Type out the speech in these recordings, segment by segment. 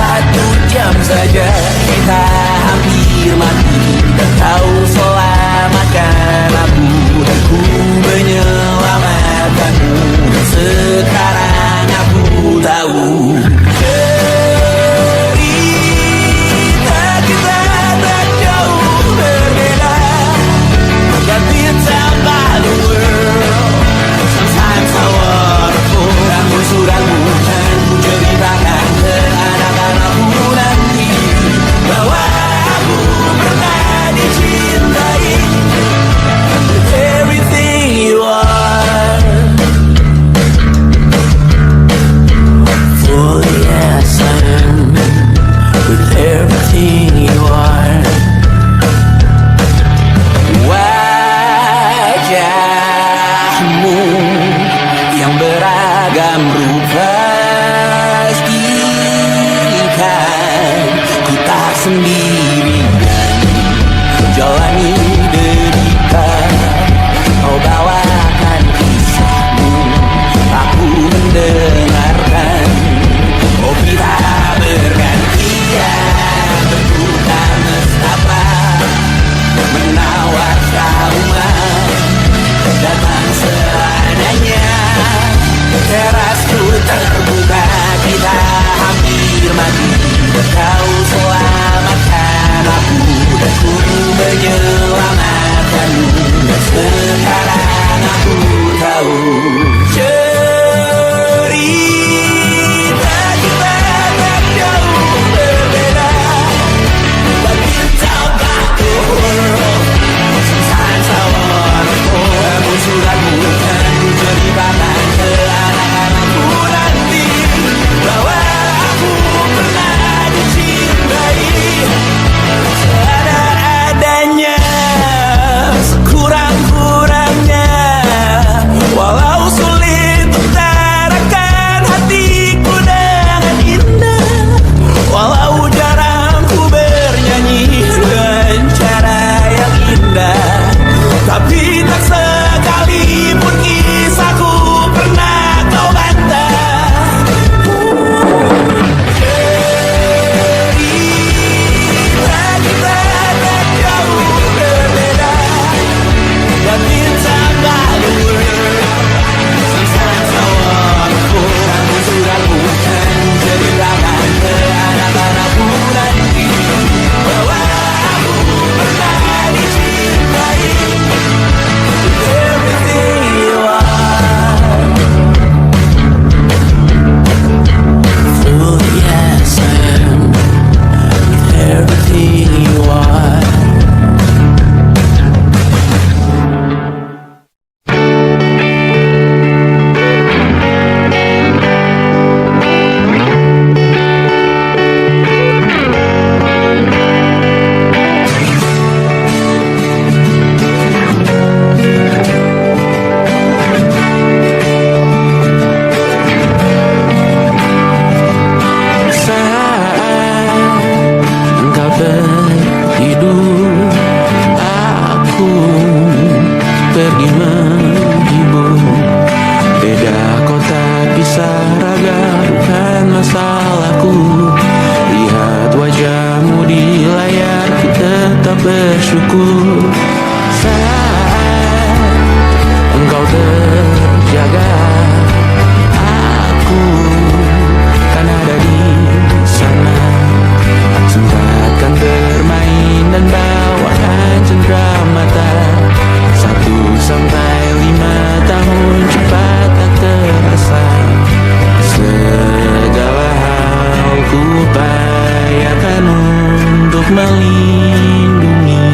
1 jam saja kita hampir mati, dan kau selamatkan aku, dan ku menyelamatkanmu. Dan sekarang aku tahu cerita kita tak jauh berbeda. But it's about the world. Sometimes I wanna fall. Suratmu dan ku ceritakan ke anak-anakku nanti bahwa aku pernah dicintai with everything you are. For yes I am with everything you are. Wajahmu yang beragam rupa pastikan ku tak sendirian jalani derita. Kau bawakan kisahmu, aku mendengarkan. Oh kita bergantian berbuka nestapa, menawar traumat datang seadanya. Terasku terbuka, kita hampir mati, dan kau selamatkan aku, dan ku menyelamatkanmu. Dan sekarang aku tahu cerita kita tak jauh berbeda. But it's about the world. Sometimes I wanna fall. Namun suratmu kan ku ceritakan ke anak-anakku nanti bahwa aku pernah dicintai seadanya, sekurang-kurangnya. Walau sulit utarakan hatiku dengan indah, walau jarang ku bernyanyi dengan cara yang indah, tapi tak sekalipun kisahku pernah kau bantah. Cerita kita tak jauh berbeda, but it's about the world. Sometimes I wanna fall. Namun suratmu kan ceritakan ke anak-anakku nanti bahwa aku pernah dicintai with everything you are. Truly yes I am with everything you are. Engkau tertidur, aku pergi menghibur. Beda kota pisah ragam masalahku. Lihat wajahmu di layar, ku tetap bersyukur. Saat engkau terjaga, aku kan ada di sana. Sempatkan bermain dan bawakan cenderamata. 1 sampai 5 tahun cepat tak terasa. Segala hal ku upayakan untuk melindungi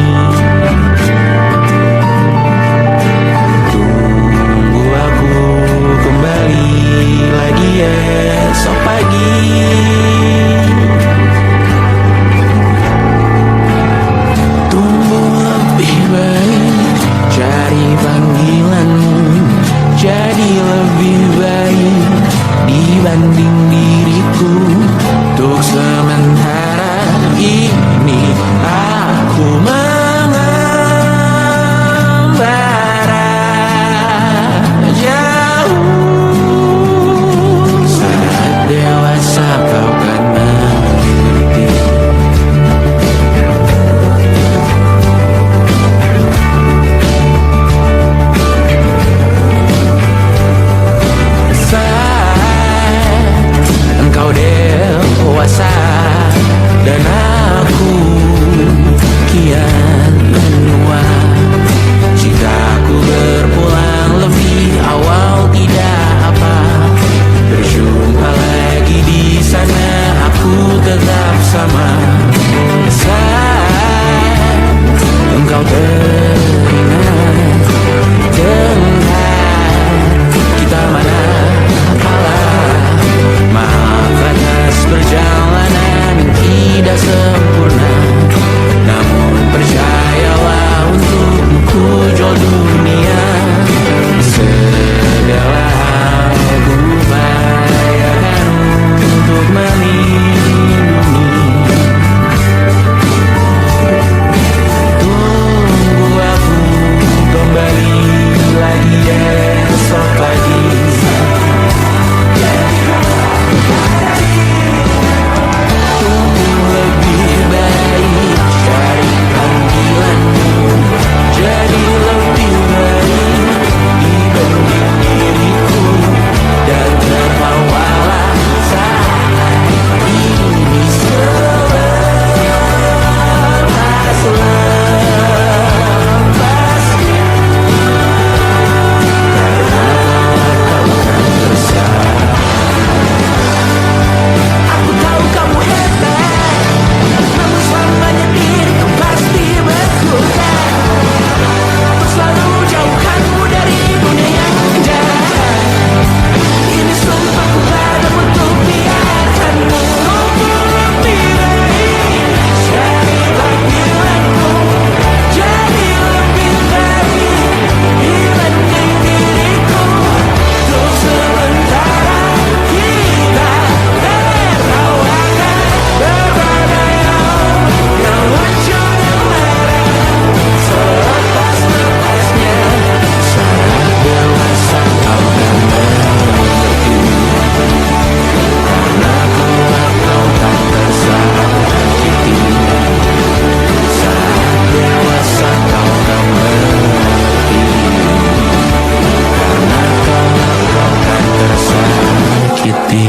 hati.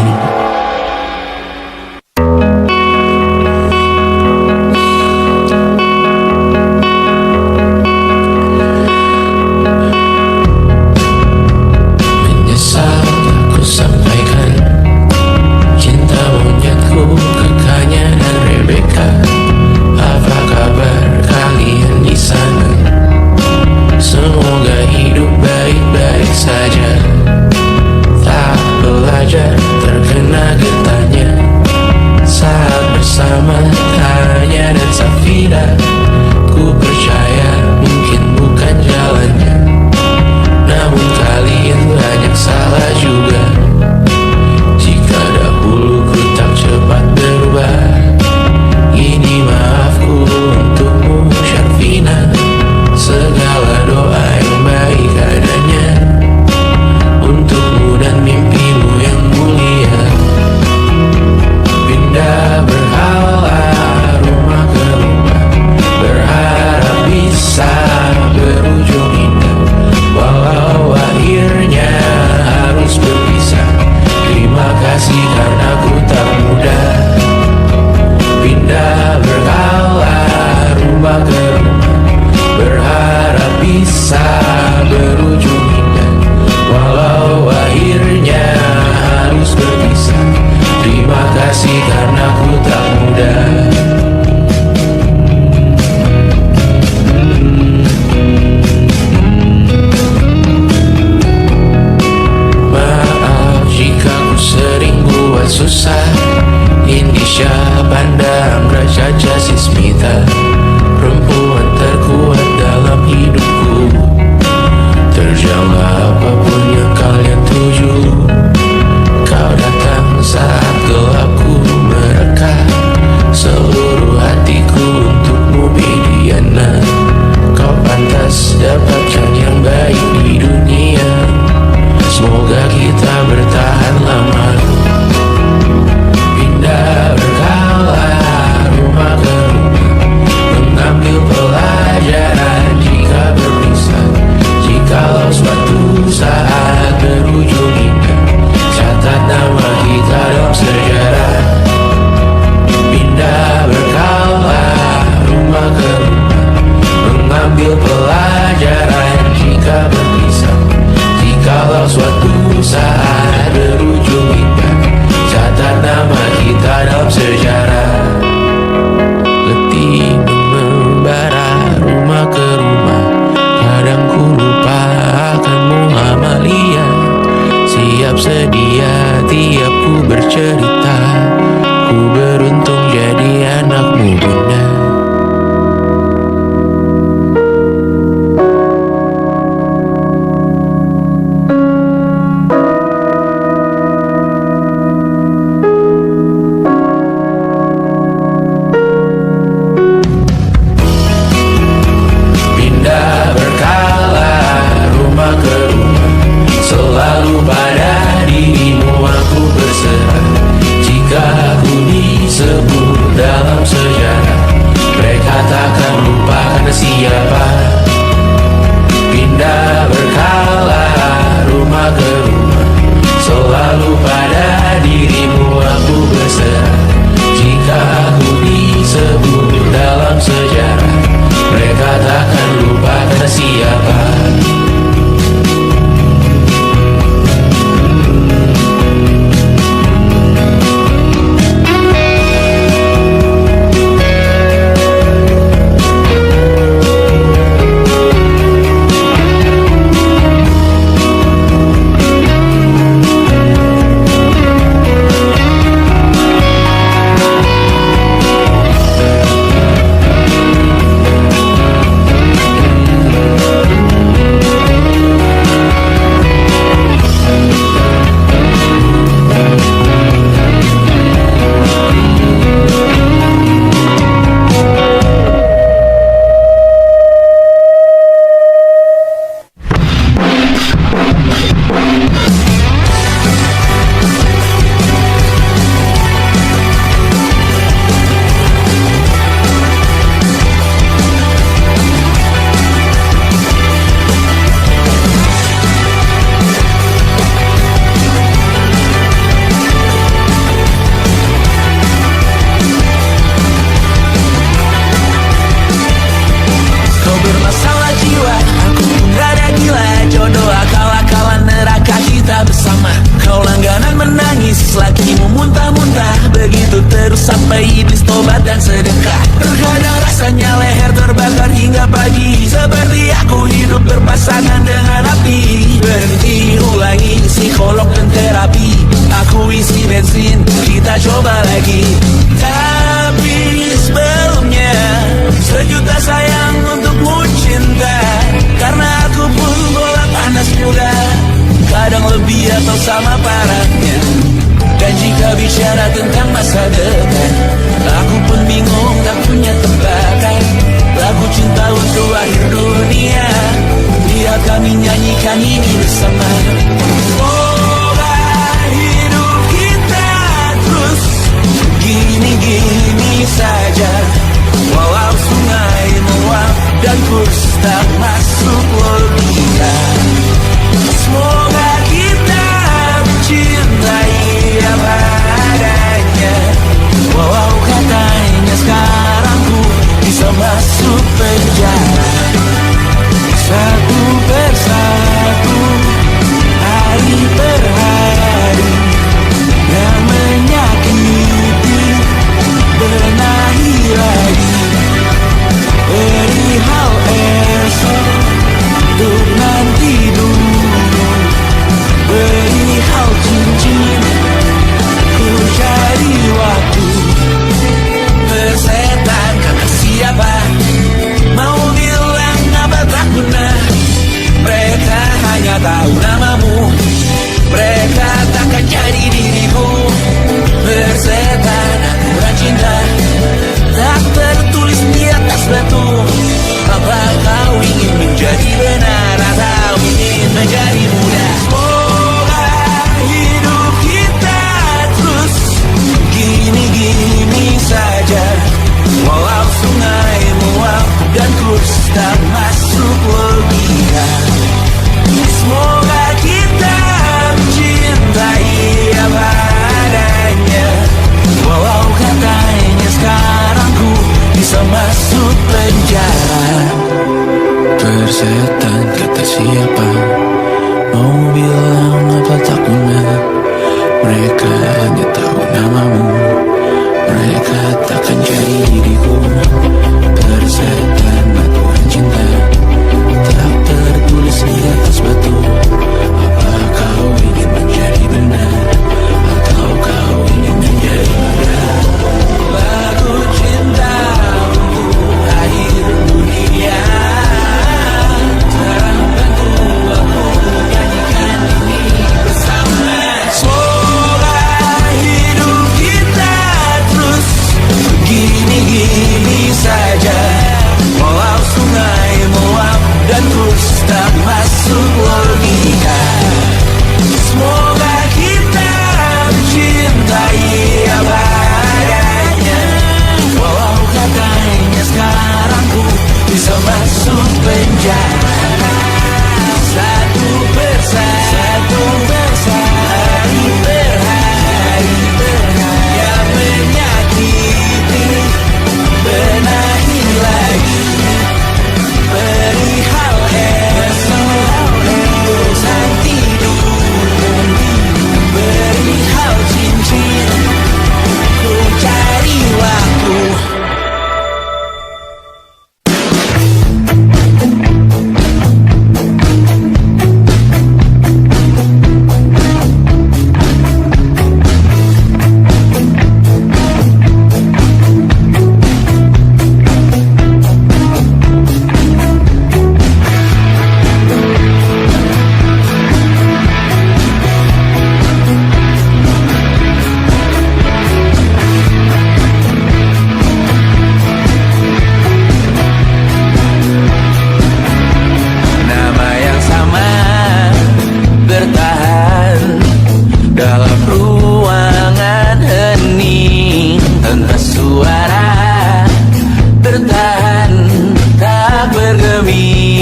Menyesal aku sampaikan cinta monyetku ke Kanya dan Rebecca. Apa kabar kalian di sana? Semoga hidup baik-baik saja. Tak belajar terkena getahnya saat bersama Tanya dan Safira. Ku percaya mungkin bukan jalannya, namun kalian banyak salah juga. Jika dahulu ku tak cepat berubah, ini maafku untukmu Syarfina. Segala doa yang baik adanya untukmu dan mimpimu yang mulia. Pindah berhala rumah ke rumah, berharap bisa berujung indah. Walau akhirnya harus berpisah, terima kasih karena ku tak mudah. Pindah berhala rumah ke rumah, berharap bisa berujung indah. Walau akhirnya harus berpisah, terima kasih karena ku tak mudah. Maaf jika ku sering buat susah. Indisha Banda Amra Caca Sismita, perempuan terkuat dalam hidupku. Terjanglah apapun yang kalian tuju. Kau datang saat gelapku mereka. Seluruh hatiku untukmu Bidiana. Kau pantas dapatkan yang baik di dunia. Semoga kita bertahan lama. Pindah berkala rumah ke rumah, mengambil pelajaran jika berpisah. Jikalau suatu saat berujung indah, catat nama kita dalam sejarah. Pindah berkala rumah ke rumah, mengambil pelajaran jika berpisah. Jikalau suatu saat berujung indah, catat nama kita dalam sejarah. Letih membara rumah ke rumah, kadang ku lupa akanmu Amalia. Siap sedia tiap ku bercerita, ku beruntung jadi anakmu Bunda. Selalu pada dirimu aku berserah. Jika aku disebut dalam sejarah, iblis tobat dan sedekah. Terkadang rasanya leher terbakar hingga pagi, seperti aku hidup berpasangan dengan api. Berhenti, ulangi psikolog dan terapi. Aku isi bensin, kita coba lagi. Tapi sebelumnya, sejuta sayang untukmu cinta. Karena aku pun bola panas juga, kadang lebih atau sama parahnya. Dan jika bicara tentang masa depan, aku pun bingung tak punya tebakan. Lagu cinta untuk akhir dunia, biar kami nyanyikan ini bersama. Semoga hidup kita terus gini-gini saja, walau sungai meluap dan kurs tak masuk logika. Semoga kita mencintai apa adanya, walau katanya sekarang ku bisa masuk penjara. Satu persatu, hari per hari, yang menyakiti benahi lagi. Perihal esok, untuk nanti dulu. Perihal cincin, ku cari waktu. Bersetan kata siapa, mau bilang apa tak guna. Mereka hanya tahu namamu, mereka takkan jadi diriku. Bersetan aturan cinta, tak tertulis di atas batu. Apa kau ingin menjadi benar atau ingin menjadi muda? Semoga hidup kita terus gini-gini saja, walau sungai meluap dan kurs tak masuk logika. Semoga kita mencintai apa adanya, walau katanya sekarang ku bisa masuk penjara. Persetan kata siapa, mau bilang apa tak guna. Mereka hanya tahu namamu, mereka takkan jadi diriku. Persetan aturan cinta, tak tertulis di atas batu. Apa kau ingin menjadi benar atau kau ingin menjadi mada? Lagu cinta untuk akhir dunia, sekarang bantu aku nyanyikan ini bersama. Semoga hidup kita terus gini-gini saja, walau sungai meluap dan kurs tak masuk logika. Semoga kita mencintai apa adanya, walau katanya sekarang ku bisa masuk penjara. Satu persatu, hari per hari, yang menyakiti benahi lagi. Perihal esok, untuk nanti dulu. Perihal cincin, ku cari waktu. Nama yang sama bertahan dalam ruangan hening tanpa suara, bertahan tak bergeming.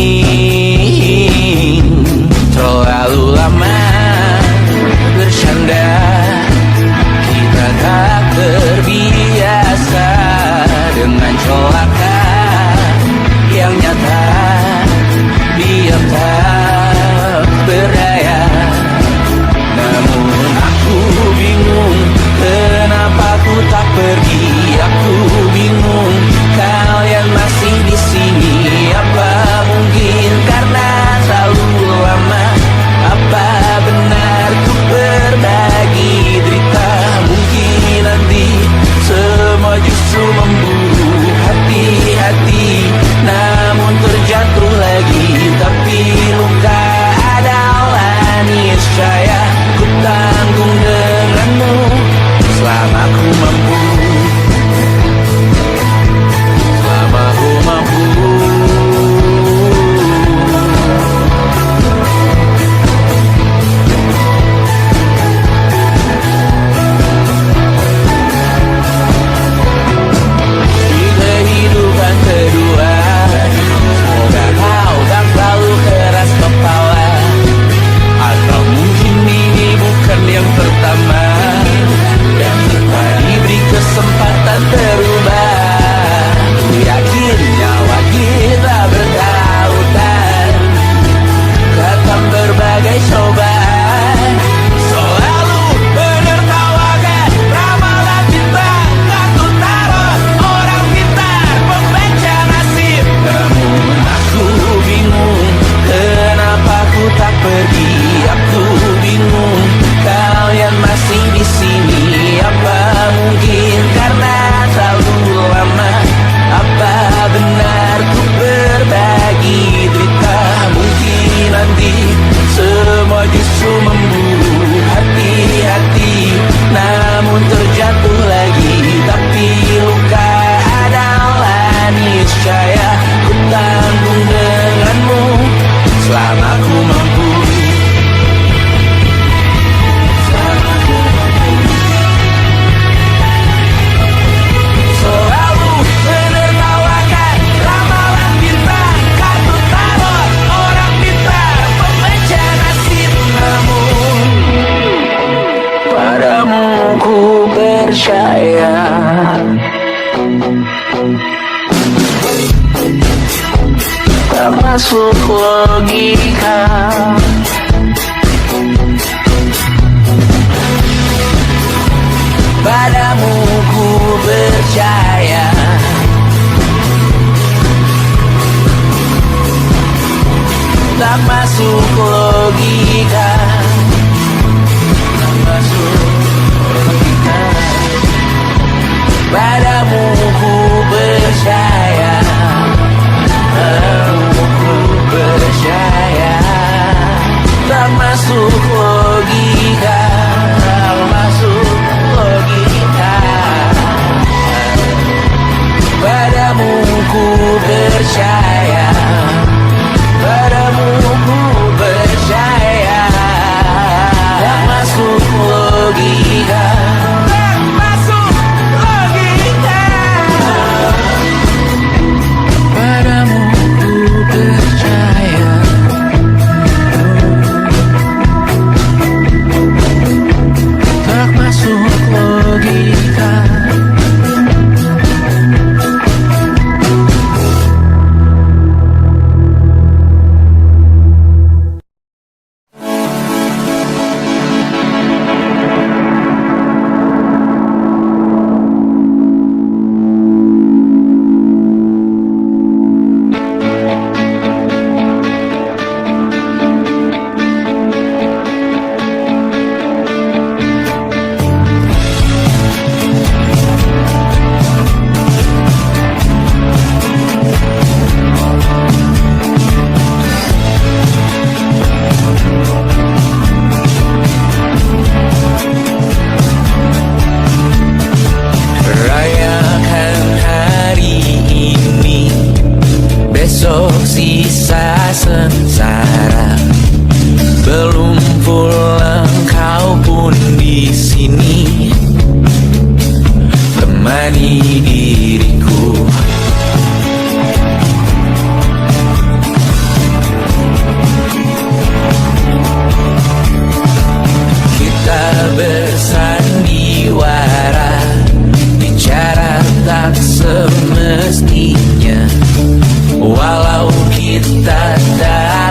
Terlalu lama bersandar, kita tak terbiasa dengan celaka yang nyata. Biar tak berdaya, namun aku bingung kenapa ku tak pergi. ku percaya. Tak masuk logika. Padamu ku percaya. Tak masuk logika. Tak masuk logika. Padamu ku percaya. Padamu ku percaya. Tak masuk logika. Tak masuk logika. Padamu ku percaya. Padamu ku percaya. Tak masuk logika. Tak masuk logika. Padamu ku percaya. Tak masuk logika. Rayakan hari ini, besok sisa sengsara. Belum pulang kau pun di sini, temani diriku. Kita bersandiwara, bicara tak semestinya, walau kita tak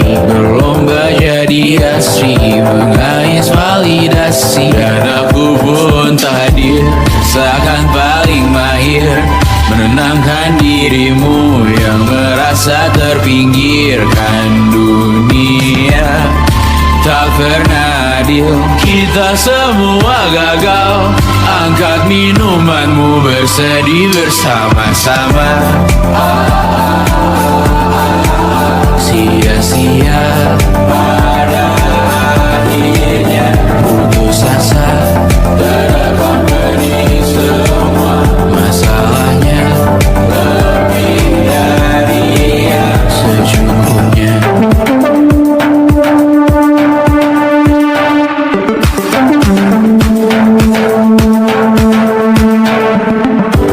berlomba jadi asri, mengais validasi, dan aku pun tak hadir, seakan paling mahir menenangkan dirimu yang merasa terpinggirkan. Dunia tak pernah adil, kita semua gagal. Angkat minumanmu, bersedih bersama-sama. Sia-sia pada akhirnya putus asa, terekam benih semua masalahnya, lebih dari yang secukupnya.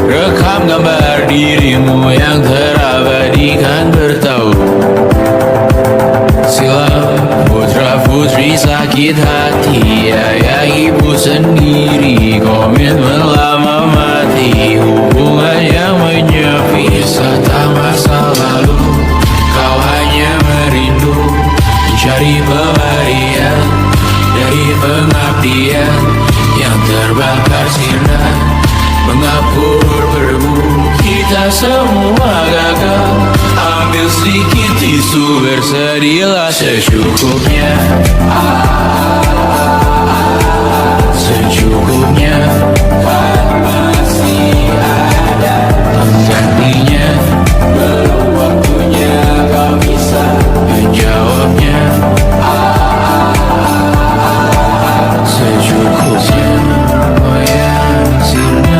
Rekam gambar dirimu yang terabadikan bertahun silam, putra putri sakit hati, ayah ibu sendiri, komitmen lama mati, hubungan yang menyepi, serta masa lalu. Kau hanya merindu mencari pelarian dari pengabdian yang terbakar sinar, mengapur berbu. Kita semua gagal, ambil sedikit tisu, bersedihlah secukupnya. Secukupnya, kan masih ada penggantinya. Belum waktunya kau bisa menjawabnya. Secukupnya, oh ya hasilnya.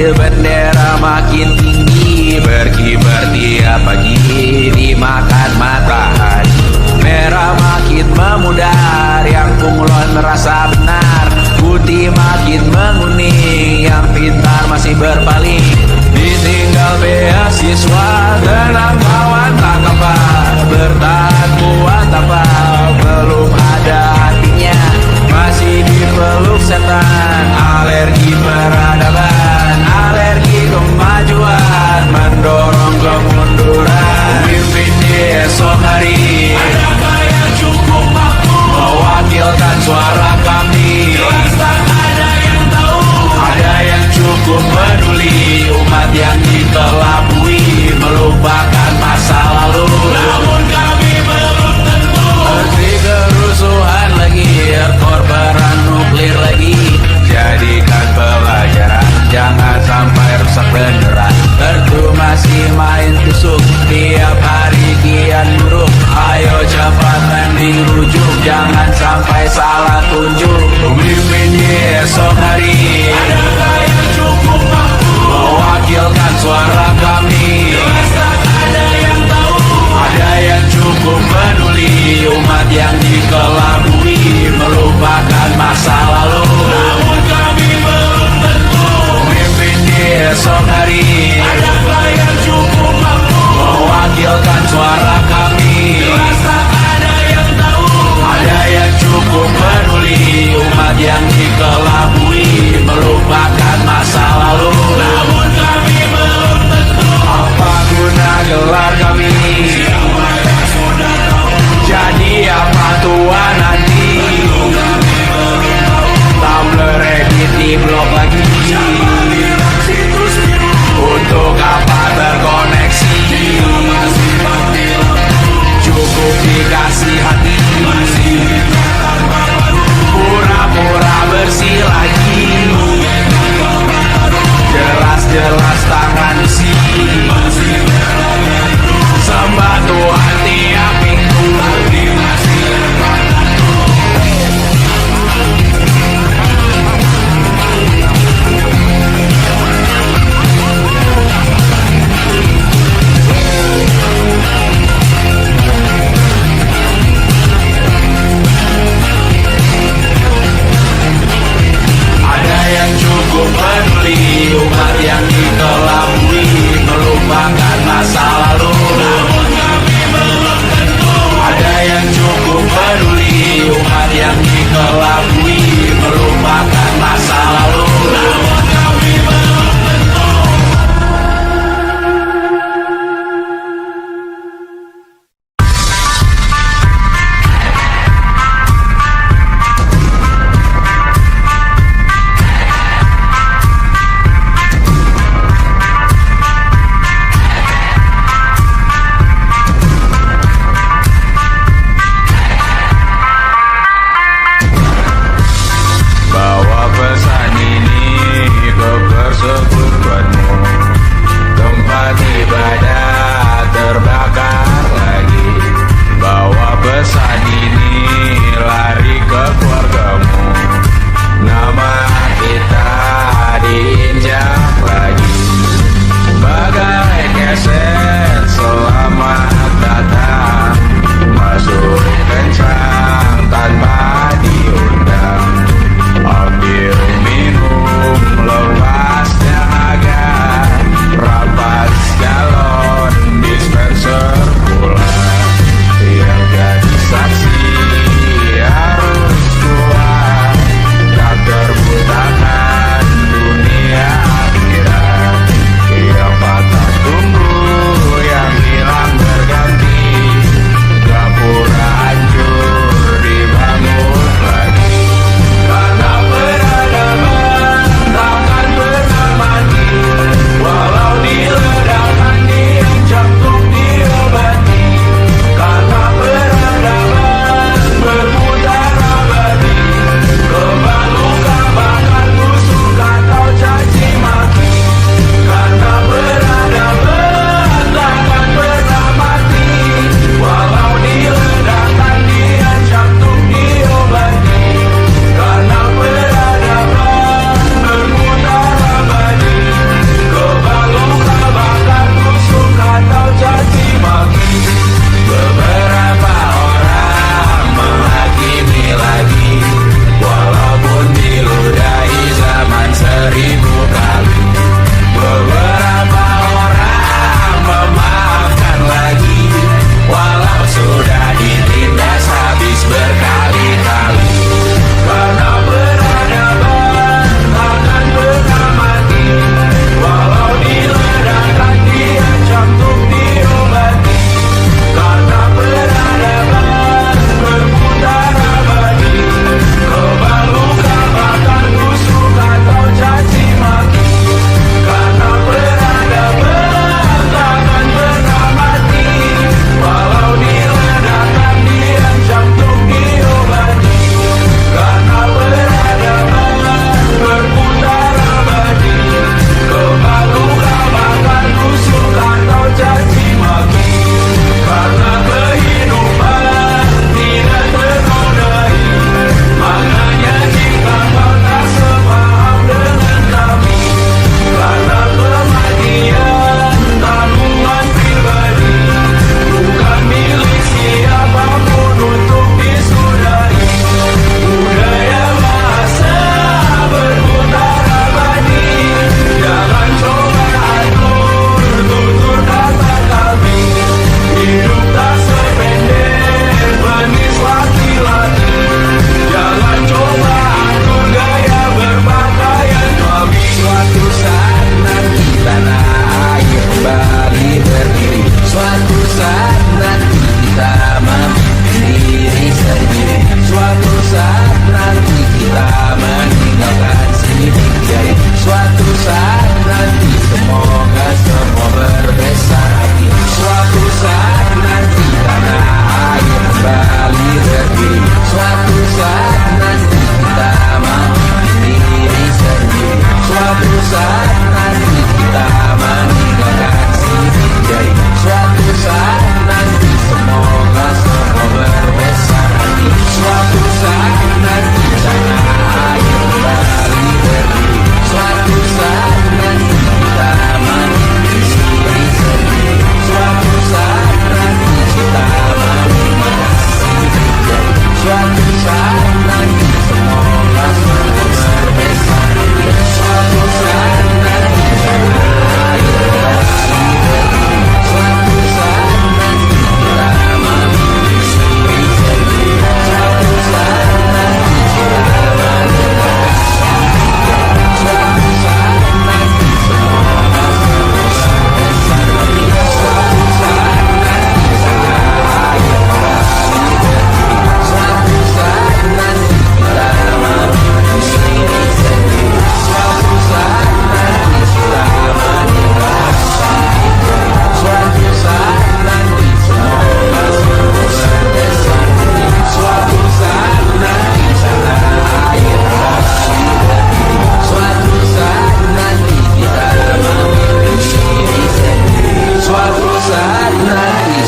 Bendera makin tinggi, berkibar tiap pagi, dimakan matahari. Merah makin memudar, yang bunglon merasa benar. Putih makin menguning, yang pintar masih berpaling. Ditinggal beasiswa, tenang kawan tak apa, bertahan kuat apa, belum ada artinya. Masih dipeluk setan, alergi peradaban, alergi kemajuan, mendorong kemunduran. Pemimpin di esok hari, adakah yang cukup mampu mewakilkan suara kami? Jelas tak ada yang tahu, ada yang cukup peduli, umat yang dikelabui, melupakan masa lalu. Namun kami belum tentu seperti kerusuhan lagi, korban nuklir lagi. Jadikan pelajaran, jangan sampai rusak beneran. Percuma masih main tusuk, tiap hari kian buruk. Ayo cepat mending rujuk, jangan sampai salah tunjuk. Pemimpin di esok hari, adakah yang cukup mampu mewakilkan suara kami. Jelas tak ada yang tahu, ada yang cukup peduli. Umat yang dikelabui melupakan masa lalu. Namun kami belum tentu memimpin di esok hari. Adakah yang cukup mampu mewakilkan suara kami? Jelas tak ada yang tahu, ada yang cukup peduli. Umat yang dikelabui melupakan masa lalu. Namun kami belum tentu apa guna gelar kami. Siapa yang sudah tahu, jadi apa tua nanti. Kami belum tahu, Tumblr, Reddit, di blog lagi. Siapa bilang situs biru, untuk apa terkoneksi. Jika masih mati lampu, cukup dikasih hati. Masih dikatakan baru, pura-pura bersih lagi. Jelas-jelas tangan besi, sembah Tuhan tiap minggu. Ada yang cukup peduli, umat yang dikelabui melupakan masa lalu. Namun kami belum tentu ada yang cukup peduli, umat yang dikelabui melupakan masa lalu. Namun kami belum tentu.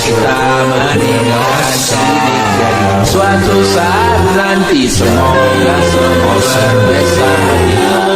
kita meninggalkan sidik jari. Suatu saat nanti semoga semua bersama.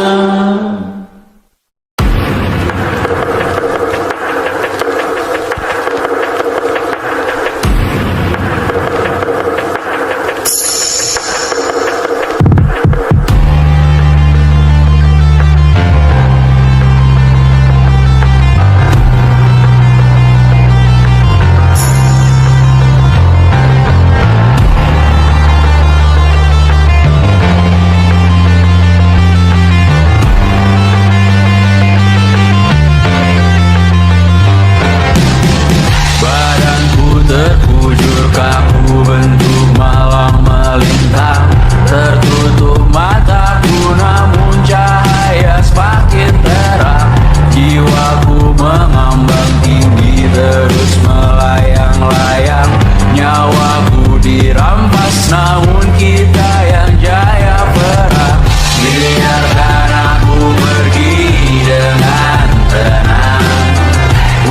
Terkujur kaku bentuk malam melintang. Tertutup mataku namun cahaya semakin terang. Jiwaku mengambang tinggi terus melayang-layang. Nyawaku dirampas namun kita yang jaya perang. Biarkan aku pergi dengan tenang.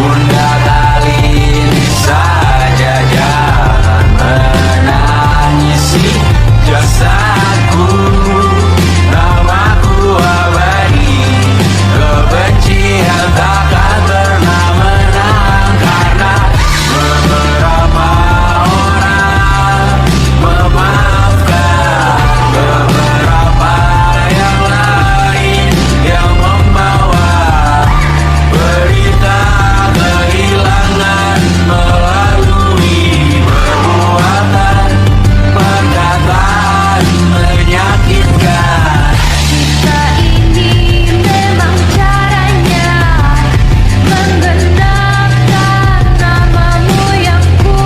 Bunda kali ini saja jangan menangisi jasadku. Namaku abadi, kebencian takkan pernah menang. Karena beberapa orang memaafkan beberapa yang lain yang membawa berita kehilangan melalui perbuatan perkataan menyakitkan. Kita ini memang caranya menggenapkan namamu yang ku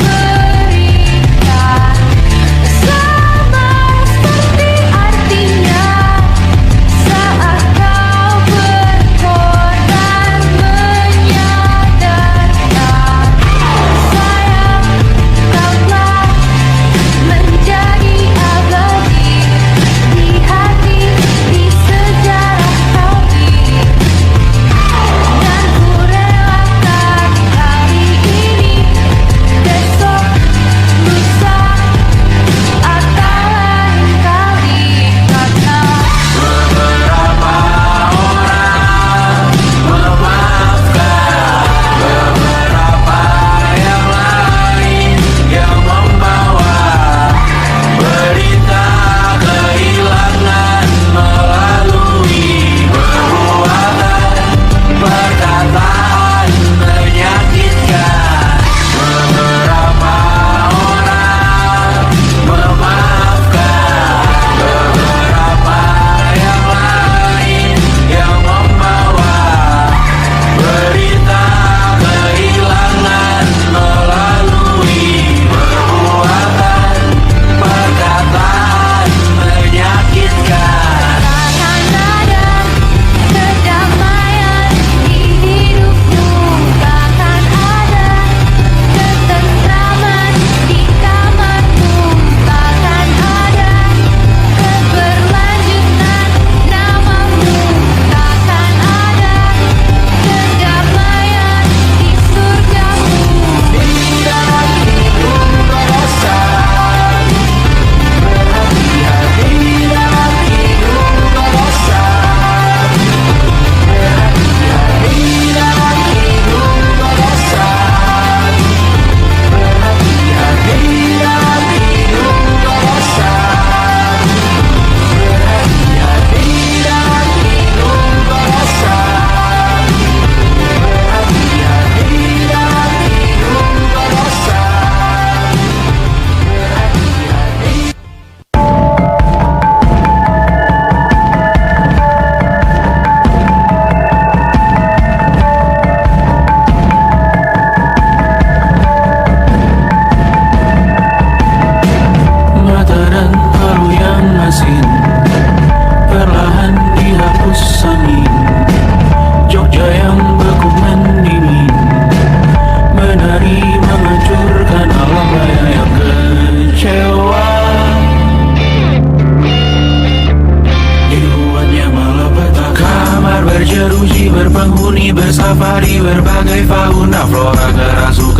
berikan. Sama seperti artinya saat kau berkorban menyadarkan. Sayang, kau telah menjadi abadi di hati, di sejarah kami. Dan ku relakan hari ini, besok, lusa, atau lain kali. Karena Beberapa orang memaafkan beberapa yang lain yang membawa berita kehilangan melalui perbuatan perkataan menyakitkan. Beberapa orang memaafkan beberapa yang lain yang membawa berita kehilangan melalui perbuatan perkataan menyakitkan. takkan ada kedamaian di hidupmu, takkan ada ketentraman di kamarmu, takkan ada keberlanjutan namamu, takkan ada kedamaian di surgamu. Tidak lagi ku merasa berhati-hati, tidak lagi ku merasa berhati-hati, tidak lagi ku merasa berhati-hati, tidak lagi ku merasa berhati-hati, tidak lagi ku merasa berhati-hati, tidak lagi ku merasa berhati-hati. Mata dan palu yang asin perlahan dihapus angin. Jogja yang beku mendingin menari menghancurkan alam raya yang kecewa. Dibuatnya malapetaka, kamar berjeruji berpenghuni bersafari berbagai fauna flora kerasukan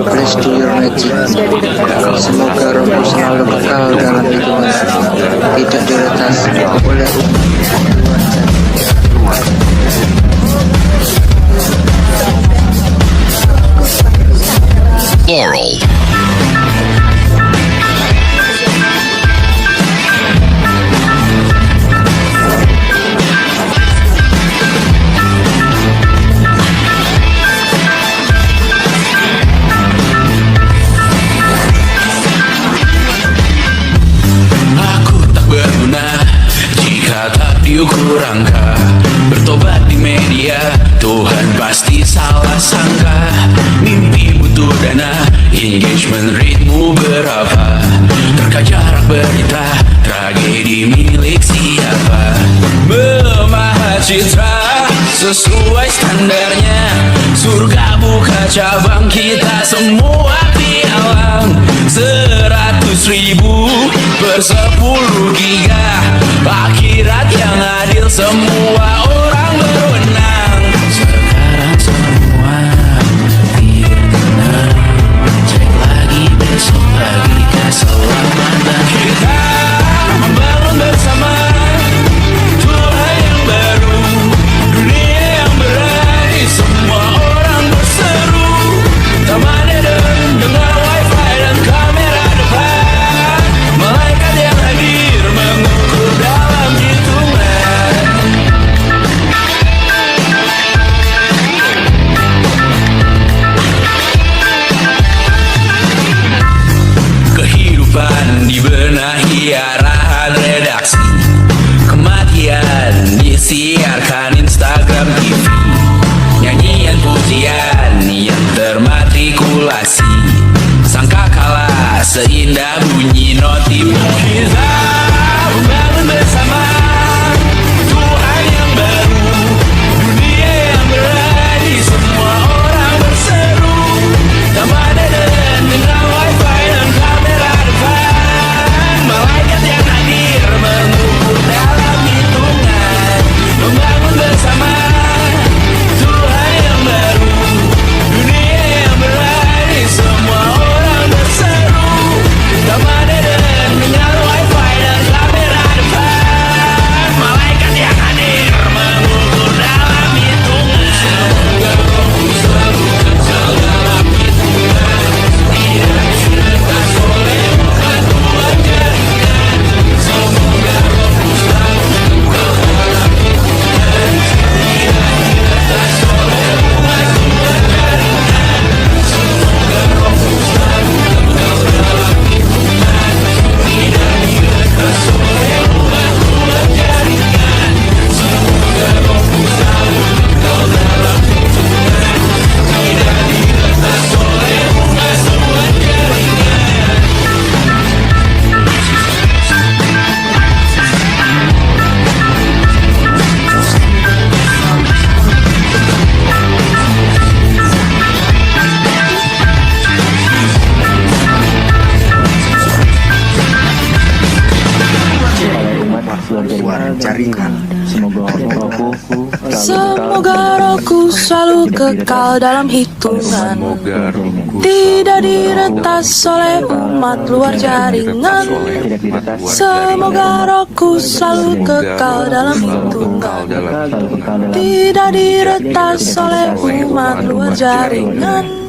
Please do your magic. Semoga rohku selalu kekal dalam hitungan, tidak diretas oleh Laurel. Aku tak berguna jika tak diukur angka. Bertobat di media, Tuhan pasti salah sangka. Mimpi butuh dana, engagement ritmu berapa? Terka jarak berita, tragedi milik siapa? Memahat citra sesuai standarnya. Surga buka cabang, kita semua pialang. 100.000 per 10 giga. Akhirat yang adil, semua orang berwenang. Sekarang semua tidak tenang. Cek lagi besok pagi keselamatan. Kita membangun bersama Tuhan yang baru, dunia yang berani. Semua orang berseru, taman Eden dengan wifi dan kamera depan. Malaikat yang hadir mengukur dalam hitungan. Kehidupan dibenahi arahan redaksi. Kematian disiarkan Instagram TV. Nyanyian pujian yang termatrikulasi. Sangka kalah seindah bunyi notif. Kita membangun bersama Tuhan yang baru, dunia yang berani. Semua orang berseru, taman Eden dengan wifi dan kamera depan. Malaikat yang hadir mengukur dalam hitungan. Membangun bersama Tuhan yang baru, dunia yang berani. Semua orang berseru, taman Eden dengan wifi dan kamera depan. Malaikat yang hadir mengukur dalam hitungan. Semoga rohmu selalu kekal dalam hitungan. Tidak diretas oleh batuan jaringan. Semoga rohmu selalu kekal dalam hitungan. Tidak diretas oleh batuan jaringan. Semoga rohmu selalu kekal dalam hitungan. Tidak diretas oleh batuan jaringan. Semoga rohmu selalu kekal dalam hitungan. Tidak diretas oleh batuan jaringan. Semoga rohku selalu kekal dalam hitungan. Tidak diretas oleh umat luar jaringan. Semoga rohku selalu kekal dalam hitungan. Tidak diretas oleh umat luar jaringan.